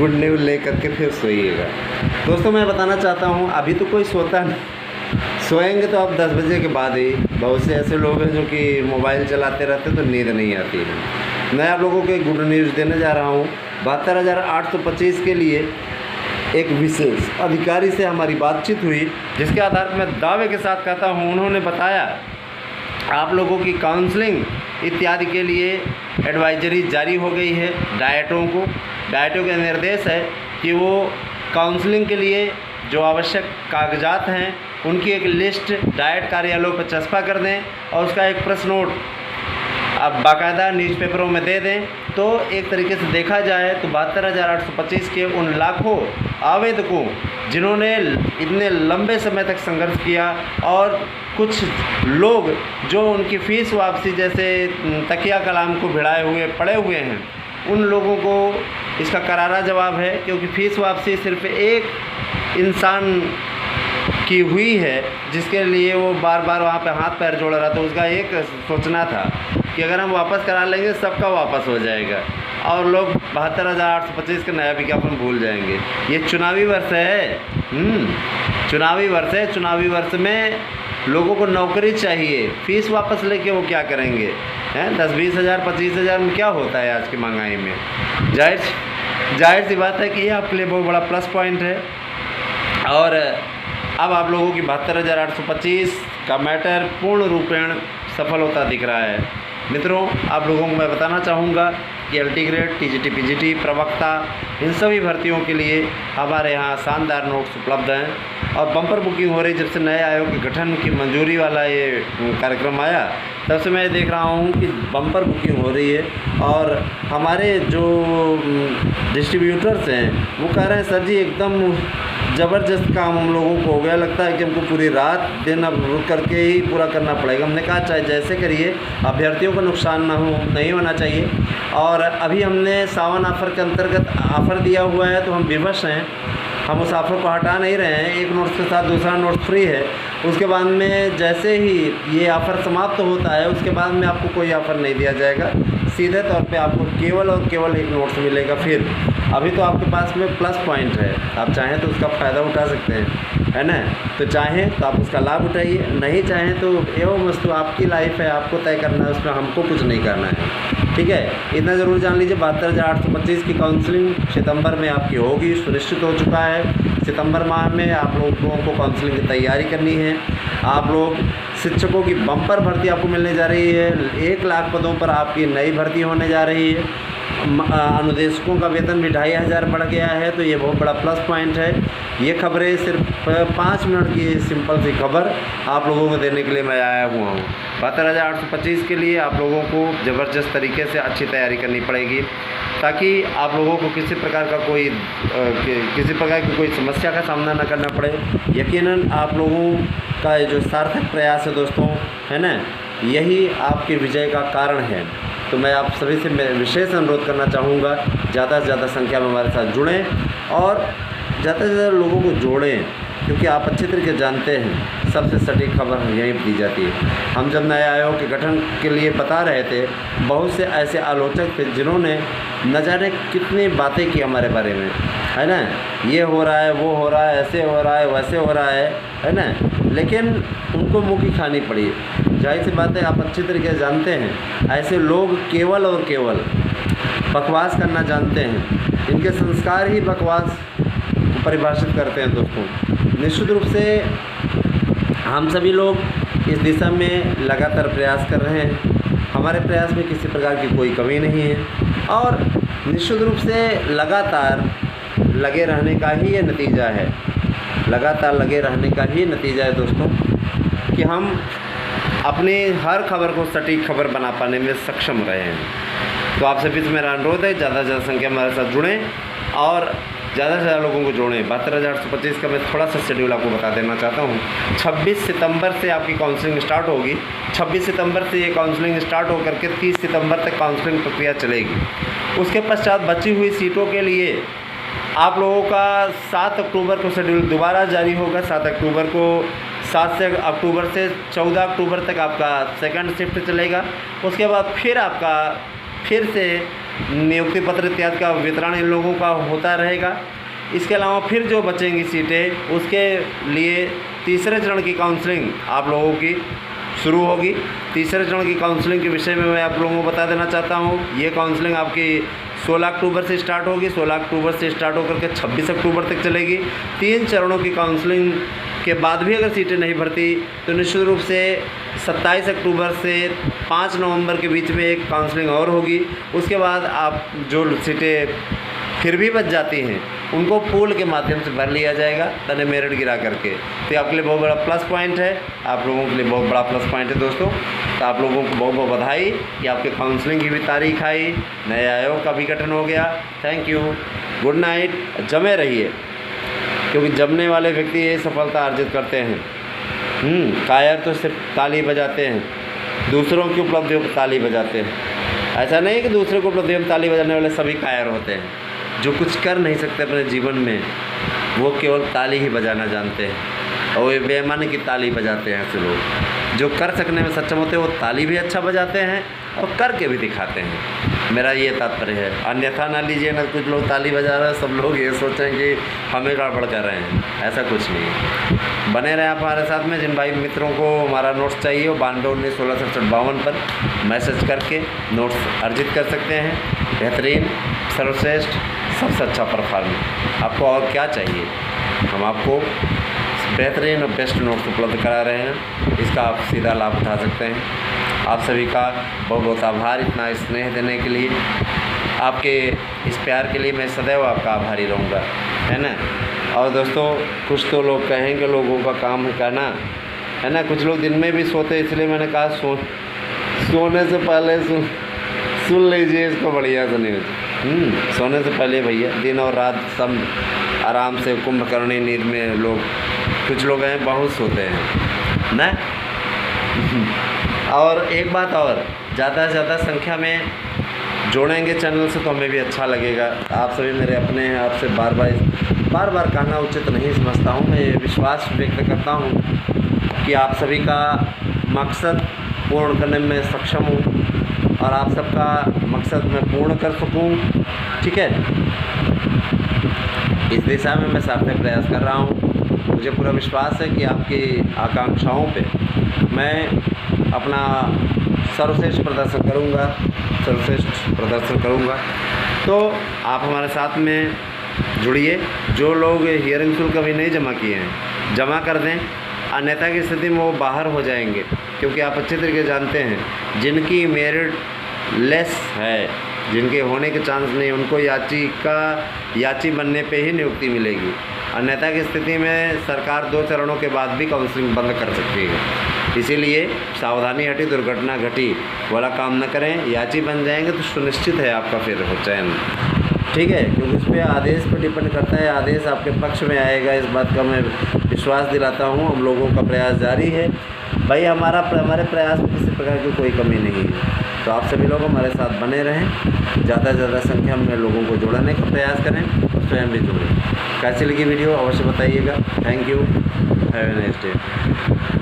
Good news ले करके फिर सोइएगा। दोस्तों मैं बताना चाहता हूँ, अभी तो कोई सोता नहीं, सोएंगे तो अब 10 बजे के बाद ही। बहुत से ऐसे लोग हैं जो कि मोबाइल चलाते रहते तो नींद नहीं आती है। मैं आप लोगों को एक गुड न्यूज़ देने जा रहा हूँ। 72,825 के लिए एक विशेष अधिकारी से हमारी बातचीत हुई, जिसके आधार पर मैं दावे के साथ कहता हूँ, उन्होंने बताया आप लोगों की काउंसलिंग इत्यादि के लिए एडवाइजरी जारी हो गई है। डाइटों के निर्देश है कि वो काउंसलिंग के लिए जो आवश्यक कागजात हैं उनकी एक लिस्ट डाइट कार्यालयों पर चस्पा कर दें और उसका एक प्रेस नोट अब बाकायदा न्यूज़पेपरों में दे दें। तो एक तरीके से देखा जाए तो 72,825 के उन लाखों आवेदकों जिन्होंने इतने लंबे समय तक संघर्ष किया और कुछ लोग जो उनकी फ़ीस वापसी जैसे तकिया कलाम को भिड़ाए हुए पड़े हुए हैं, उन लोगों को इसका करारा जवाब है। क्योंकि फ़ीस वापसी सिर्फ एक इंसान की हुई है जिसके लिए वो बार बार वहाँ पे हाथ पैर जोड़ रहा था। उसका एक सोचना था कि अगर हम वापस करा लेंगे सबका वापस हो जाएगा और लोग 72,825 का नया विज्ञापन भूल जाएंगे। ये चुनावी वर्ष है, चुनावी वर्ष है। चुनावी वर्ष में लोगों को नौकरी चाहिए, फ़ीस वापस लेके वो क्या करेंगे हैं? 10-20 हज़ार 25 हज़ार में क्या होता है आज की महंगाई में? जाहिर सी बात है कि ये आपके लिए बहुत बड़ा प्लस पॉइंट है। और अब आप लोगों की 72,825 का मैटर पूर्ण रूपेण सफल होता दिख रहा है। मित्रों, आप लोगों को मैं बताना चाहूँगा कि LT ग्रेड, TGT, PGT, प्रवक्ता, इन सभी भर्तियों के लिए हमारे यहाँ शानदार नोट्स उपलब्ध हैं और बम्पर बुकिंग हो रही। जब से नए आयोग के गठन की मंजूरी वाला ये कार्यक्रम आया तब से मैं देख रहा हूँ कि बम्पर बुकिंग हो रही है। और हमारे जो डिस्ट्रीब्यूटर्स हैं वो कह रहे हैं सर जी एकदम ज़बरदस्त काम हम लोगों को हो गया, लगता है कि हमको पूरी रात दिन अब रुक करके ही पूरा करना पड़ेगा। हमने कहा चाहे जैसे करिए, अभ्यर्थियों को नुकसान नहीं होना चाहिए। और अभी हमने सावन ऑफ़र के अंतर्गत ऑफ़र दिया हुआ है तो हम विवश हैं, हम उस ऑफ़र को हटा नहीं रहे हैं। एक नोट्स के साथ दूसरा नोट्स फ्री है। उसके बाद में जैसे ही ये ऑफ़र समाप्त होता है उसके बाद में आपको कोई ऑफ़र नहीं दिया जाएगा, सीधे तौर पे आपको केवल और केवल एक नोट्स मिलेगा। फिर अभी तो आपके पास में प्लस पॉइंट है, आप चाहें तो उसका फ़ायदा उठा सकते हैं, है ना? तो चाहें तो आप उसका लाभ उठाइए, नहीं चाहें तो एवं वस्तु आपकी लाइफ है, आपको तय करना है, उसमें हमको कुछ नहीं करना है। ठीक है, इतना ज़रूर जान लीजिए 72,825 की काउंसलिंग सितंबर में आपकी होगी, सुनिश्चित हो चुका है। सितंबर माह में आप लोगों को काउंसलिंग की तैयारी करनी है। आप लोग शिक्षकों की बम्पर भर्ती आपको मिलने जा रही है। 1 लाख पदों पर आपकी नई भर्ती होने जा रही है। अनुदेशकों का वेतन भी 2,500 बढ़ गया है, तो ये बहुत बड़ा प्लस पॉइंट है। ये खबरें सिर्फ 5 मिनट की सिंपल सी खबर आप लोगों को देने के लिए मैं आया हुआ हूँ। 72,825 के लिए आप लोगों को ज़बरदस्त तरीके से अच्छी तैयारी करनी पड़ेगी ताकि आप लोगों को किसी प्रकार की कोई समस्या का सामना न करना पड़े। यकीनन आप लोगों का जो सार्थक प्रयास है दोस्तों, है ना, यही आपकी विजय का कारण है। तो मैं आप सभी से विशेष अनुरोध करना चाहूँगा, ज़्यादा से ज़्यादा संख्या में हमारे साथ जुड़ें और ज़्यादा से ज़्यादा लोगों को जोड़ें, क्योंकि आप अच्छे तरीके जानते हैं सबसे सटीक खबर यहीं दी जाती है। हम जब नए आयोग के गठन के लिए बता रहे थे, बहुत से ऐसे आलोचक थे जिन्होंने न जाने कितनी बातें की हमारे बारे में, है ना, ये हो रहा है, वो हो रहा है, ऐसे हो रहा है, वैसे हो रहा है ना, लेकिन उनको मुँह की खानी पड़ी। जाहिर सी बात है, आप अच्छी तरीके से जानते हैं ऐसे लोग केवल और केवल बकवास करना जानते हैं। इनके संस्कार ही बकवास परिभाषित करते हैं दोस्तों। निश्चित रूप से हम सभी लोग इस दिशा में लगातार प्रयास कर रहे हैं। हमारे प्रयास में किसी प्रकार की कोई कमी नहीं है और निश्चित रूप से लगातार लगे रहने का ही ये नतीजा है। लगातार लगे रहने का ही नतीजा है दोस्तों कि हम अपनी हर खबर को सटीक खबर बना पाने में सक्षम रहे हैं। तो आप सभी से मेरा अनुरोध है, ज़्यादा से ज़्यादा संख्या में हमारे साथ जुड़ें और ज़्यादा से ज़्यादा लोगों को जोड़ें। 72,825 का मैं थोड़ा सा शेड्यूल आपको बता देना चाहता हूँ। 26 सितंबर से आपकी काउंसलिंग स्टार्ट होगी। 26 सितंबर से ये काउंसलिंग स्टार्ट होकर के 30 सितंबर तक काउंसलिंग प्रक्रिया चलेगी। उसके पश्चात बची हुई सीटों के लिए आप लोगों का 7 अक्टूबर को शेड्यूल दोबारा जारी होगा। 7 अक्टूबर को 7 अक्टूबर से 14 अक्टूबर तक आपका सेकंड शिफ्ट चलेगा। उसके बाद फिर आपका फिर से नियुक्ति पत्र इत्यादि का वितरण इन लोगों का होता रहेगा। इसके अलावा फिर जो बचेंगी सीटें उसके लिए तीसरे चरण की काउंसलिंग आप लोगों की शुरू होगी। तीसरे चरण की काउंसलिंग के विषय में मैं आप लोगों को बता देना चाहता हूँ। ये काउंसलिंग आपकी 16 अक्टूबर से स्टार्ट होगी। 16 अक्टूबर से स्टार्ट होकर के 26 अक्टूबर तक चलेगी। 3 चरणों की काउंसलिंग के बाद भी अगर सीटें नहीं भरती तो निश्चित रूप से 27 अक्टूबर से 5 नवंबर के बीच में एक काउंसलिंग और होगी। उसके बाद आप जो सीटें फिर भी बच जाती हैं उनको पूल के माध्यम से भर लिया जाएगा, तने मेरिट गिरा करके। तो आपके लिए बहुत बड़ा प्लस पॉइंट है, आप लोगों के लिए बहुत बड़ा प्लस पॉइंट है दोस्तों। तो आप लोगों को बहुत बहुत बधाई कि आपके काउंसलिंग की भी तारीख आई, नए आयोग का भी गठन हो गया। थैंक यू, गुड नाइट, जमे रहिए, क्योंकि जमने वाले व्यक्ति ये सफलता अर्जित करते हैं। कायर तो सिर्फ ताली बजाते हैं, दूसरों की उपलब्धियों पर ताली बजाते हैं। ऐसा नहीं कि दूसरे को उपलब्धियों में ताली बजाने वाले सभी कायर होते हैं। जो कुछ कर नहीं सकते अपने जीवन में वो केवल ताली ही बजाना जानते हैं, और वे बेईमानी की ताली बजाते हैं ऐसे लोग। जो कर सकने में सक्षम होते हैं वो ताली भी अच्छा बजाते हैं और करके भी दिखाते हैं। मेरा ये तात्पर्य है, अन्यथा ना लीजिए ना। कुछ लोग ताली बजा रहे हैं, सब लोग ये सोचें कि हमें गड़बड़ कर रहे हैं, ऐसा कुछ नहीं है। बने रहें आप हमारे साथ में। जिन भाई मित्रों को हमारा नोट्स चाहिए वो 9219166752 पर मैसेज करके नोट्स अर्जित कर सकते हैं। बेहतरीन, सर्वश्रेष्ठ, सबसे अच्छा परफॉर्मेंस। आपको और क्या चाहिए, हम आपको बेहतरीन और बेस्ट नोट्स उपलब्ध करा रहे हैं। इसका आप सीधा लाभ उठा सकते हैं। आप सभी का बहुत बहुत आभार इतना स्नेह देने के लिए। आपके इस प्यार के लिए मैं सदैव आपका आभारी रहूँगा, है ना। और दोस्तों, कुछ तो लोग कहेंगे लोगों का काम है कहना, है ना। कुछ लोग दिन में भी सोते, इसलिए मैंने कहा सोने से पहले सुन लीजिए इसको बढ़िया से न्यूज़। सोने से पहले भैया दिन और रात सब आराम से कुंभकर्णी नींद में लोग, कुछ लोग हैं बहुत सोते हैं ना। और एक बात और, ज़्यादा से ज़्यादा संख्या में जोड़ेंगे चैनल से तो हमें भी अच्छा लगेगा। आप सभी मेरे अपने हैं, आपसे बार बार कहना उचित नहीं समझता हूँ। मैं ये विश्वास व्यक्त करता हूँ कि आप सभी का मकसद पूर्ण करने में सक्षम हूँ और आप सबका मकसद मैं पूर्ण कर सकूँ, ठीक है। इस दिशा में मैं सार्थक प्रयास कर रहा हूँ। मुझे पूरा विश्वास है कि आपकी आकांक्षाओं पे मैं अपना सर्वश्रेष्ठ प्रदर्शन करूँगा। तो आप हमारे साथ में जुड़िए। जो लोग हियरिंग शुल्क अभी नहीं जमा किए हैं जमा कर दें, अन्यथा की स्थिति में वो बाहर हो जाएंगे। क्योंकि आप अच्छे तरीके जानते हैं जिनकी मेरिट लेस है, जिनके होने के चांस नहीं, उनको याची बनने पे ही नियुक्ति मिलेगी। अन्यथा की स्थिति में सरकार 2 चरणों के बाद भी काउंसलिंग बंद कर सकती है। इसीलिए सावधानी हटी दुर्घटना घटी वाला काम न करें। याची बन जाएंगे तो सुनिश्चित है आपका फिर हो चयन, ठीक है। क्योंकि उस पर आदेश पर डिपेंड करता है, आदेश आपके पक्ष में आएगा, इस बात का मैं विश्वास दिलाता हूँ। हम लोगों का प्रयास जारी है भाई, हमारे प्रयास में किसी प्रकार की कोई कमी नहीं है। तो आप सभी लोग हमारे साथ बने रहें, ज़्यादा से ज़्यादा संख्या में लोगों को जोड़ने का प्रयास करें और स्वयं भी जुड़ें। कैसी लगी वीडियो अवश्य बताइएगा। Thank you, have a nice day.